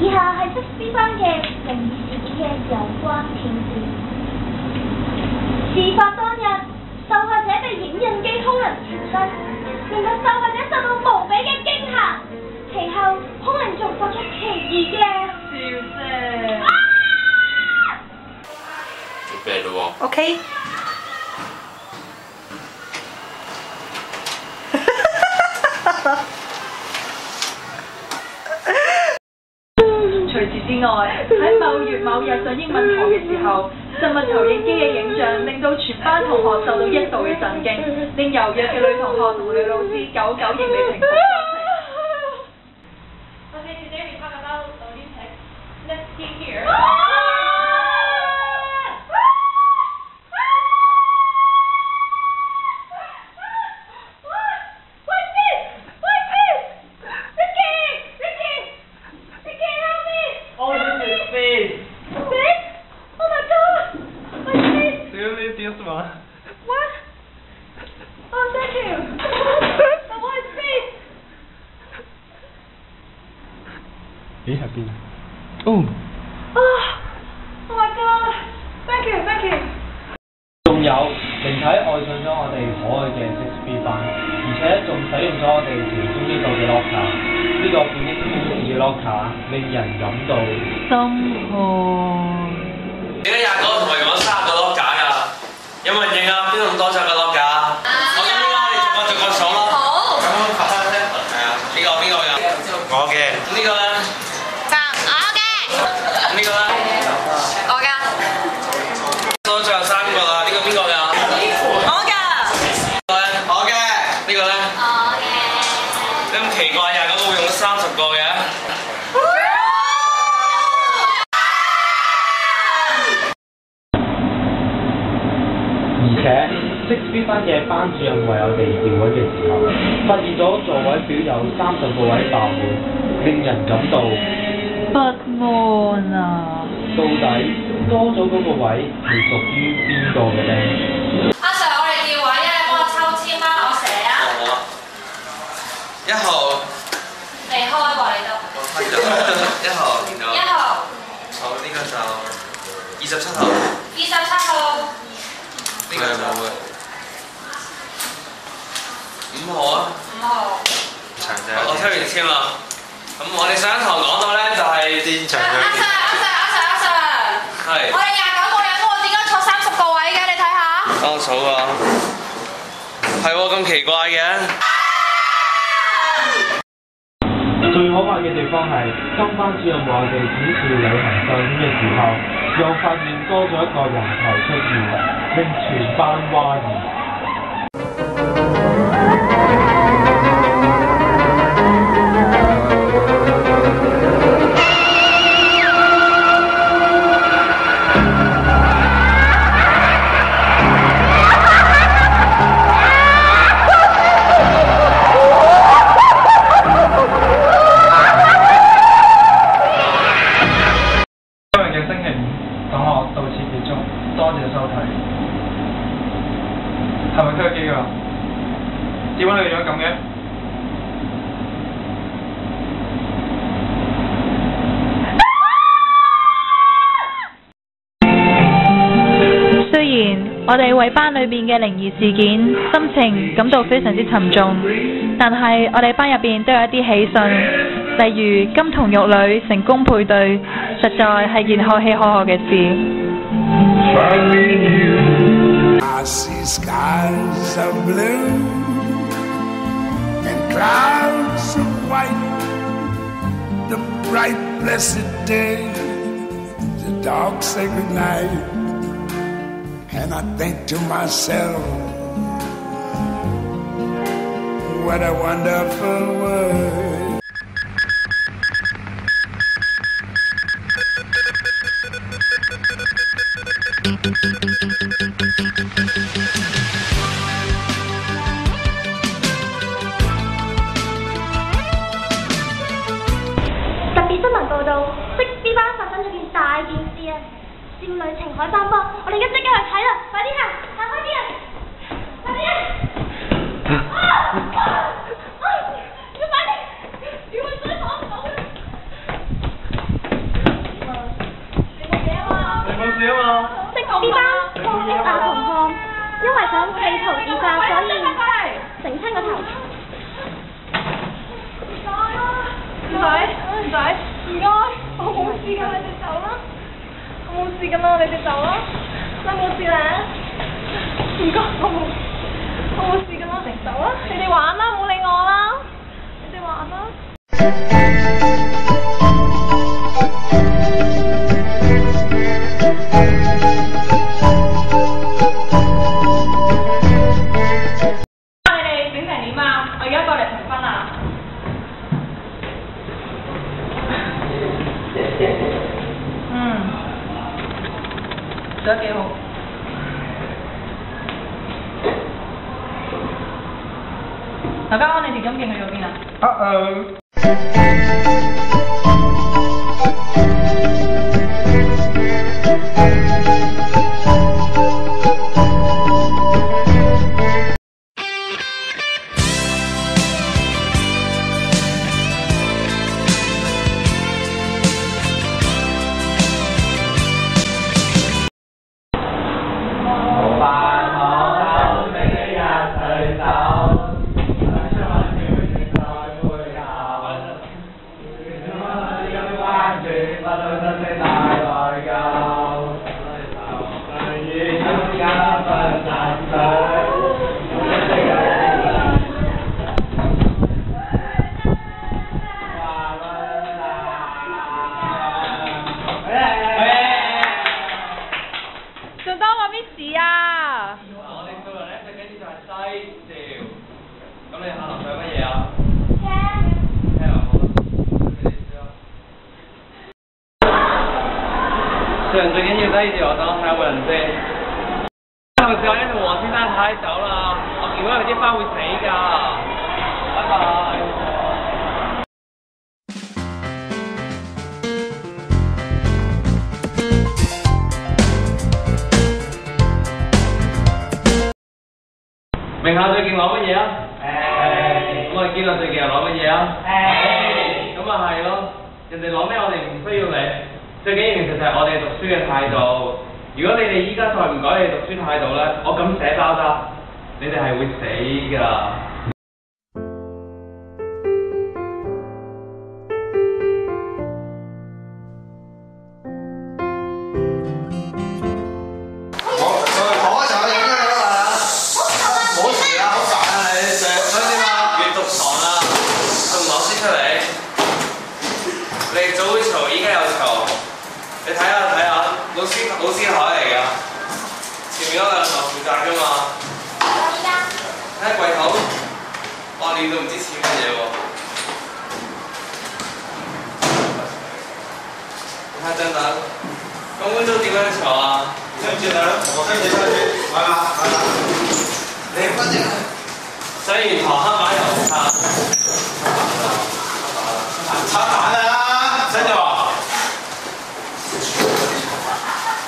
以下係 6B 班嘅靈異事件嘅有關片段。事發當日，受害者被影印機兇人纏身，令到受害者受到無比嘅驚嚇。其後，兇人仲發出奇異嘅笑聲。準備咯喎。OK。除此之外，喺某月某日上英文堂嘅時候，實物投影機嘅影像令到全班同學受到一度嘅震驚，令柔弱嘅女同學同女老師久久仍未平復心情。Okay, today we talk about Olympics. Let's see here. This one. What? Oh, thank you. But what is this? 咦喺邊啊？哦。Oh my god. Thank you, thank you. 仲有靈體愛上咗我哋可愛嘅 6B 班，而且仲使用咗我哋其中一個嘅 locker。呢個本應空置嘅 locker 令人感到心寒。點解廿個同埋講30個 locker 㗎？有冇人認啊？邊度咁多隻嘅 locker？我咁呢個我哋逐個數咯。好。咁樣發生咧？係啊。邊個㗎？我嘅。咁呢個咧？我嘅。咁呢個咧？我嘅。到最後3個啦，呢個邊個㗎？我㗎。我嘅。呢個咧？我嘅。你咁奇怪呀？咁會用咗30個嘅？而且 6B 班嘅班主任為我哋調位嘅時候，發現咗座位表有30個位爆滿，令人感到不安啊！到底多咗嗰個位係屬於邊個嘅呢？阿 Sir， 我哋調位啊，你幫我抽籤啦，我寫啊。好啊。1號。離開喎你都。1號，然後。1號。好，呢個就27號。27號。呢個就冇嘅。5號啊。5號。我聽完簽啦。咁我哋上一堂講到咧就係電場嘅。阿 Sir， 係。我哋29個人喎，點解坐30個位嘅？你睇下。等我數啊。係喎，咁奇怪嘅。最可怕嘅地方係，當班主任話我哋展示旅行相片嘅時候，又發現多咗一個人頭出現，令全班譁然。係咪推機㗎？點解你個樣咁嘅？雖然我哋為班裏邊嘅靈異事件心情感到非常之沉重，但係我哋班入邊都有一啲喜訊，例如金童玉女成功配對，實在係件可喜可賀嘅事。I see skies of blue and clouds of white, the bright blessed day, the dark sacred night, and I think to myself, what a wonderful world. B 班發生咗件大件事啊！少女情海翻波，我哋而家即刻去睇啦！快啲行，行開啲啊！快啲啊！要快啲！要去水房講。事啊嘛。呢班攻擊男同學，因為想企圖自殺，所以整親個頭。唔該，我冇事㗎，你哋走啦。我冇事㗎嘛，你哋走啦。你冇事咧？唔該，我冇事㗎啦，走啦。你哋玩啦，唔好理我啦。你哋玩啦。做得幾好。劉家安，你條陰莖去咗邊啊？最緊要低住我等我睇下個人先。同時我同黃先生太走啦，我見到佢啲花會死㗎。拜拜。名校最勁攞乜嘢啊？咁我哋見到最勁又攞乜嘢啊？咁啊係咯，人哋攞咩我哋唔需要理。最緊要其實就係我哋讀書嘅態度。如果你哋依家再唔改你讀書態度咧，我咁寫包單，你哋係會死㗎。老師台嚟㗎，前面嗰兩台負責㗎嘛。睇下櫃口，哇亂到唔知似乜嘢喎。睇下張凳，咁觀眾點樣坐啊？跟住啦，買啦。你唔分嘅。上完堂黑板又擦。擦板啊！真係話。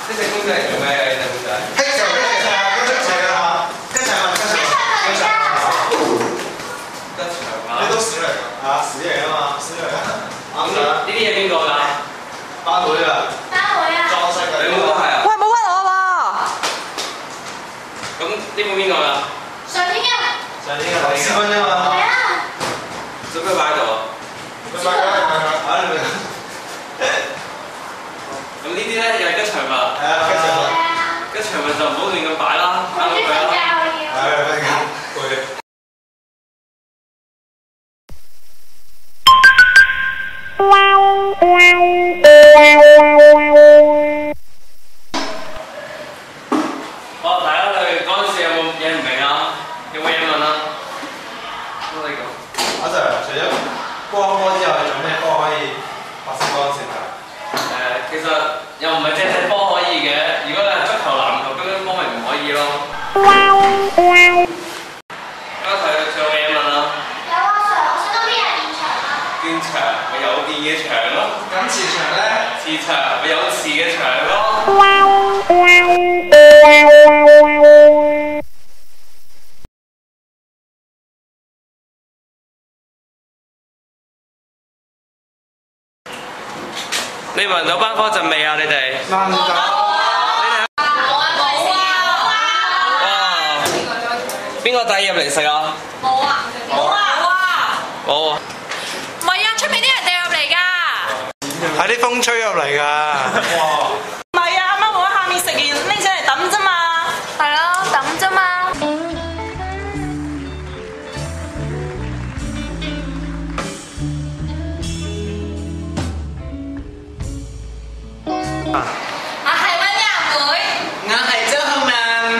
呢隻公仔係做咩嘅？呢隻公仔？跟齊啊！你都屎嚟㗎？啊，屎嚟啊嘛，屎嚟啊！啱啦。呢啲嘢邊個㗎？班會啊。裝飾㗎。你嗰個係啊？喂，冇屈我喎！咁呢本邊個㗎？上年嘅。4蚊啫嘛。係啊。做咩擺喺度啊？擺喺度。咁呢啲咧又係吉祥物，係啊，吉祥物就唔好亂咁擺啦，啱唔啱啊？係瞓覺，攰。好，大家對嗰陣時有冇嘢唔明啊？有冇嘢問啊？我哋講。阿 Sir，除咗光波之外，仲有咩波可以發生光線啊？其實又唔係隻波可以嘅，如果你係足球、籃球、乒乓波，咪唔可以咯。剛才仲有嘢問啊？有啊 Sir，我想到邊日電場啊？電場咪有電嘅場咯。咁磁場咧？磁場咪有磁嘅場咯。你聞到班花陣味啊？你哋？聞到。邊個帶入嚟食啊？冇啊！冇啊！冇啊！冇啊！唔係啊，出面啲人掉入嚟㗎。係啲風吹入嚟㗎。哇！唔係啊，啱啱我喺下面食完拎上嚟抌啫嘛。係咯，抌啫嘛。我係溫柔妹。我係張浩明。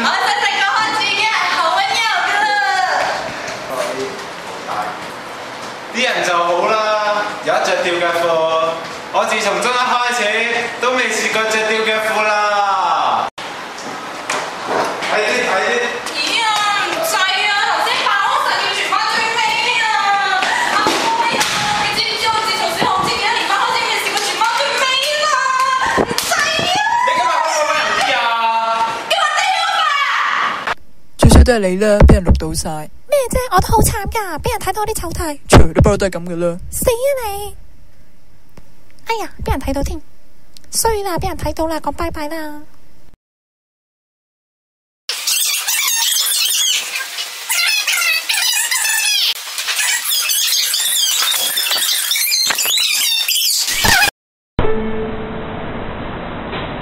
我細細個開始已經係好溫柔㗎啦。啲人就好啦，有一着吊腳褲。我自從中一開始都未試過着吊腳褲啦。睇啲睇啲。咦啊，唔制啊！頭先爆嗰陣要傳翻最尾啊！阿妹啊，你知唔知我自從小學唔知幾多年班開始未試過傳翻最尾啦？唔制啊！你今日可唔可以揾人知啊？今日低咗吧！最衰都係你啦，俾人錄到晒。咩啫？我都好慘㗎，俾人睇到我啲醜態。除都不嬲都係咁㗎啦。死啊你！哎呀，俾人睇到添，衰啦，俾人睇到啦，講拜拜啦。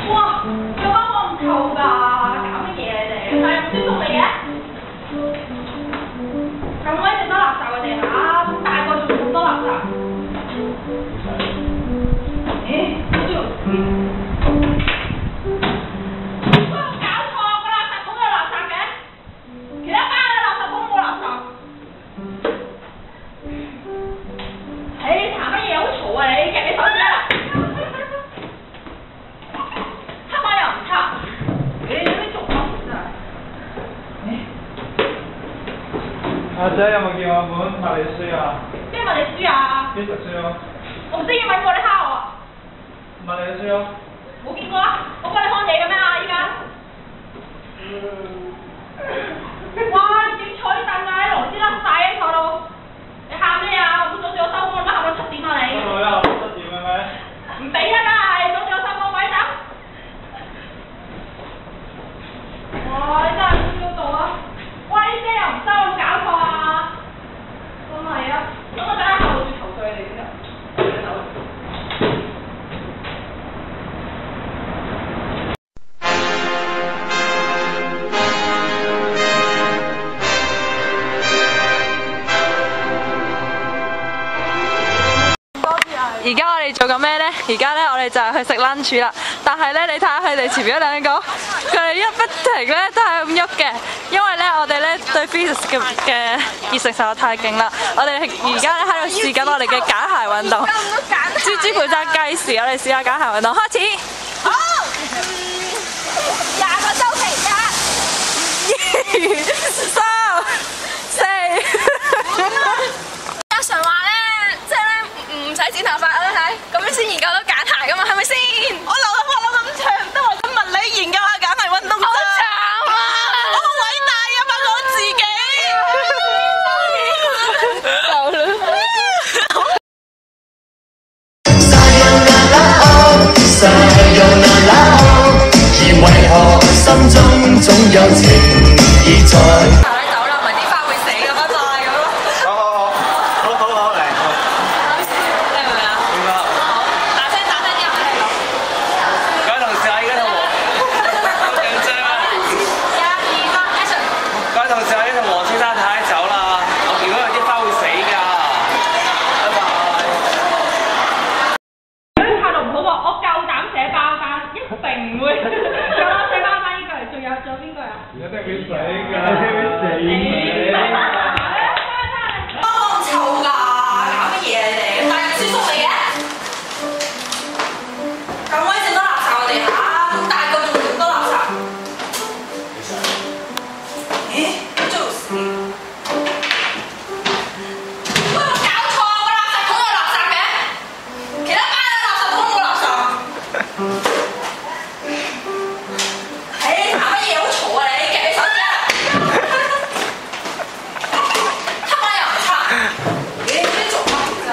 哇！有班我唔臭㗎，搞乜嘢你哋？但係唔舒服嚟嘅。咁鬼食多垃圾嘅地下，咁大個仲咁多垃圾。阿仔有冇見我本物理書啊？咩物理書啊？邊隻書啊？我唔識英文喎，你蝦我啊！物理書啊？冇見過啊！我幫你看嘢嘅咩啊？依家？哇！你點坐啲凳啊？啲螺絲甩晒啊！坐到你喊咩啊？唔阻住我收工，乜喊到7點啊你？我又7點係咪？唔俾啊！梗係阻住我收工，快啲走！哇！你真係唔知道啊！哇！呢啲又唔收，有冇搞錯啊？真係啊！咁我等下後續投訴你哋先啊！走。而家我哋做緊咩呢？而家呢，我哋就係去食 lunch 啦。但係呢，你睇下佢哋前面嗰兩個，佢哋一不停呢都係咁喐嘅。因為呢，我哋呢對 physics 嘅熱誠實在太勁啦。我哋而家呢喺度試緊我哋嘅揀鞋運動。豬豬負責計時，我哋試下揀鞋運動，開始。好，20個周期1、2、3、4。阿常話咧，即係咧唔使剪頭髮啦，睇咁樣先研究到揀鞋噶嘛，係咪先？我留頭髮留咁長，都為咗物理研究下揀鞋運動咋。好慘啊！我好偉大啊，發覺我自己。走啦。而為何心中總有情意在？走啦，唔係啲花會死㗎，拜拜咁咯。好嚟。你明唔明啊？明白。大聲啲人嚟講。各位同事啊，依家同我好緊張啊1、2、3 ，action！ 各位同事啊，依家同黃先生太太走啦，我見到有啲花會死㗎。拜拜。如果態度唔好喎，我夠膽寫包單，一定唔會。仲有寫包單呢句，仲有邊句啊？而家都係佢死㗎，死。幫我臭㗎，搞乜嘢你哋？大人舒服嚟嘅。咁鬼死多垃圾我哋嚇，咁大個仲咁多垃圾。咦？做事。喂，有冇搞錯啊？個垃圾桶有垃圾嘅，其他班嘅垃圾桶冇垃圾。你搞乜嘢好嘈啊你？夾你手指啊！黑媽又唔擦，你啲做乜嘢啊？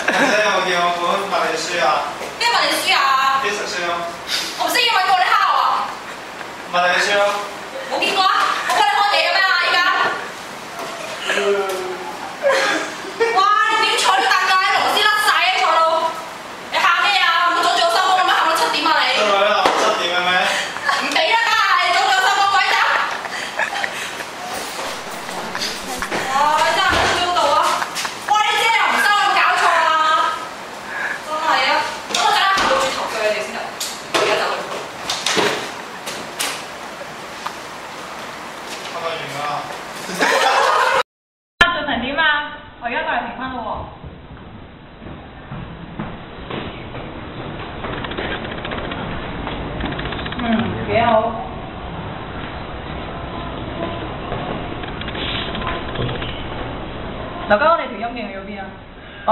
阿仔有冇見我本物理書啊？咩物理書啊？邊食書啊？我唔識英文喎，你蝦我啊！物問你先咯。冇見過啊！我幫你開地嘅咩啊？依家。哇！你點坐啲凳架？螺絲甩晒嘅坐到。你喊咩啊？唔好阻住我收工咁樣喊到7點啊你！得啦，7點嘅咩？唔俾啦，梗係阻住我收工鬼走！哇！你真係唔知道啊！哇！你遮又唔收，有冇搞錯啊？真係啊！咁我陣間行到轉頭鋸你哋先得，我而家走啦。開完啦。進行點啊？我而家過嚟評分咯喎。幾好。劉家，我哋條陰莖去咗邊啊？啲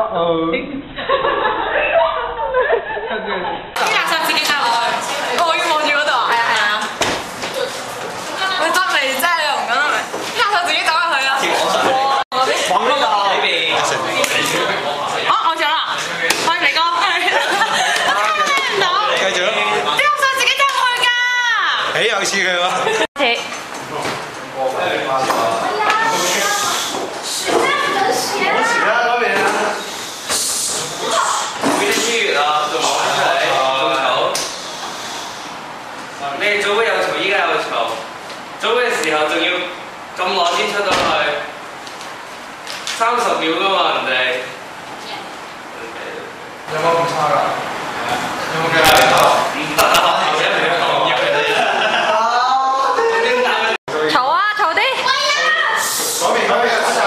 垃圾自己帶落去，我要望住嗰度啊！係啊係啊。喂，得嚟真係你又唔講得明，啲垃圾自己走入去啊！往呢度呢邊。我上啦，可以嚟講。聽唔到。繼續。啲垃圾自己走入去㗎。幾有趣嘅喎。開始。你早會有嘈，依家有嘈。早嘅時候仲要咁耐先出到去，30秒㗎嘛人哋。有冇咁差㗎？有冇計嚟㗎？唔得啊！嘈啊！嘈啲！嗰邊嗰邊有出聲，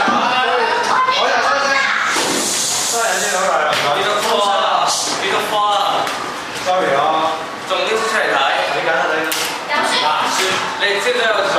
我又出聲。收人先好嚟。幾多科啊？幾多科啊 ？Sorry 啊。仲拎出嚟睇？睇緊啊你。你知唔知有嘈？